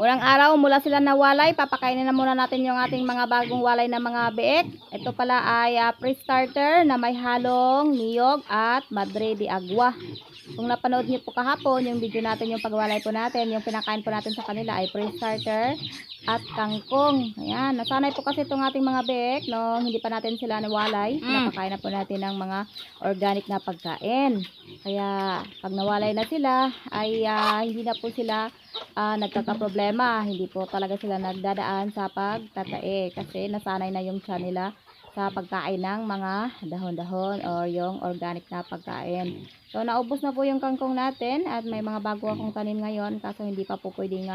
Unang araw mula sila nawalay, papakainin na muna natin yung ating mga bagong walay na mga biik. Ito pala ay pre-starter na may halong niyog at madre de agua. Kung napanood niyo po kahapon yung video natin, yung pagwalay po natin, yung pinakain po natin sa kanila ay pre-starter at kangkong. Ayan, nasanay po kasi itong ating mga biik no, hindi pa natin sila nawalay. Napakain na po natin ng mga organic na pagkain. Kaya pag nawalay na sila ay hindi na po sila nagkakaproblema. Hindi po talaga sila nagdadaan sa pagtatae kasi nasanay na yung tiyan nila sa pagkain ng mga dahon-dahon or yung organic na pagkain. So naubos na po yung kangkong natin at may mga bago akong tanim ngayon kaso hindi pa po pwedeng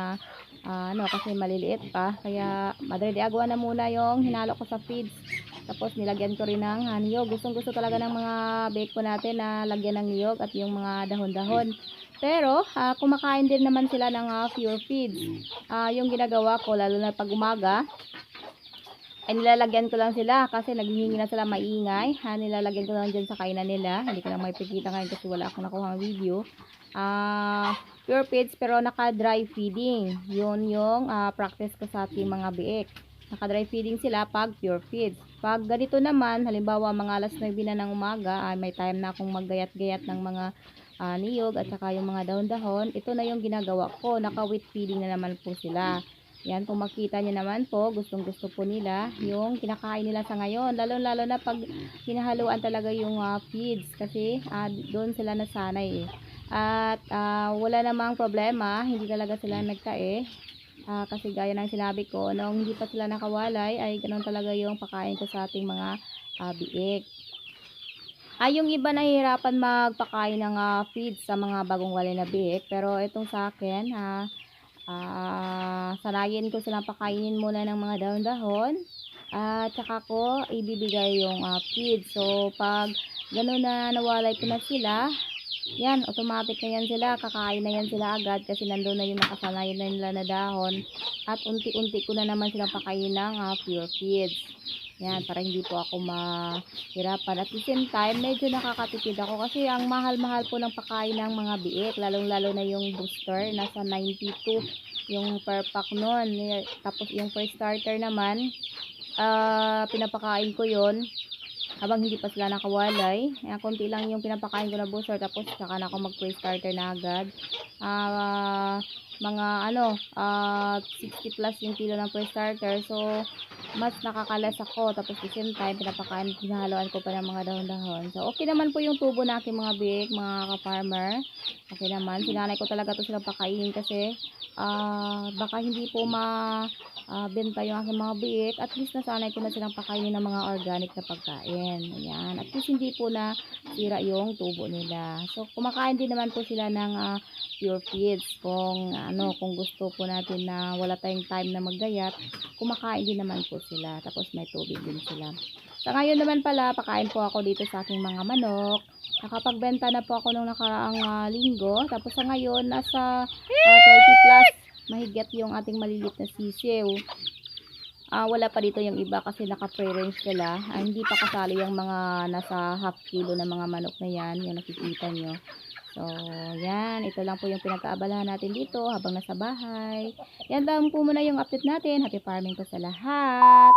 kasi maliliit pa. Kaya madre de agua na muna yung hinalo ko sa feeds. Tapos nilagyan ko rin ng niyog. Gustong gusto talaga ng mga bake po natin na lagyan ng niyog at yung mga dahon-dahon. Pero kumakain din naman sila ng pure feeds. Yung ginagawa ko lalo na pag umaga ay nilalagyan ko lang sila kasi naghihingi na sila maingay. Nilalagyan ko lang dyan sa kainan nila. Hindi ko lang maipikita ngayon kasi wala akong nakuha ng video. Pure feeds pero naka dry feeding. Yun yung practice ko sa ating mga biik. Naka dry feeding sila pag pure feeds. Pag ganito naman, halimbawa mga alas 9 na ng umaga, may time na akong maggayat-gayat ng mga niyog at saka yung mga dahon-dahon. Ito na yung ginagawa ko. Naka wet feeding na naman po sila. Yan, kung makita nyo naman po, gustong gusto po nila yung kinakain nila sa ngayon. Lalo na pag hinahaluan talaga yung feeds kasi doon sila nasanay eh. At wala namang problema, hindi talaga sila nagtae. Kasi gaya ng sinabi ko, nung hindi pa sila nakawalay, ay ganoon talaga yung pakain ko sa ating mga biik. Yung iba nahihirapan magpakain ng feeds sa mga bagong walay na biik. Pero itong sa akin, sanayin ko silang pakainin muna ng mga dahon-dahon at saka ko ibibigay yung feed. So pag gano'n na nawalay ko na sila, yan, automatic na yan sila, kakain na yan sila agad kasi nandun na yung nakasanayan na nila na dahon at unti-unti ko na naman silang pakain ng pure feeds. Yan, para hindi po ako mahirapan. At the same time, medyo nakakatipid ako kasi ang mahal-mahal po ng pagkain ng mga biik, lalong-lalo na yung booster, nasa 92 yung per pack nun. Tapos yung first starter naman, pinapakain ko yon habang hindi pa sila nakawalay. Konti lang yung pinapakain ko na booster, tapos saka na ako mag pre-starter na agad. Mga 60 plus yung kilo ng pre-starter, so mas nakakalas ako. Tapos the same time pinapakain, pinahaluan ko pa ng mga dahon-dahon. So okay naman po yung tubo na aking mga biik, mga ka-farmer. Okay naman, sinanay ko talaga to silang pakainin kasi baka hindi po benta yung aking mga biik. At least nasanay ko na silang pakainin ng mga organic na pagkain. Ayan, at least hindi po na sira yung tubo nila. So kumakain din naman po sila ng pure feeds kung gusto po natin na wala tayong time na maggayat, kumakain din naman po sila. Tapos may tubig din sila. Sa ngayon naman pala, pakain po ako dito sa aking mga manok. Nakapagbenta na po ako nung nakaraang linggo. Tapos sa ngayon, nasa 30 plus mahigit yung ating malilit na sisiw. Wala pa dito yung iba kasi naka-free range sila. Hindi pa kasali yung mga nasa half kilo na mga manok na yan, yung nakikita nyo. So, yan. Ito lang po yung pinagkaabalahan natin dito habang nasa bahay. Yan lang po muna yung update natin. Happy farming po sa lahat.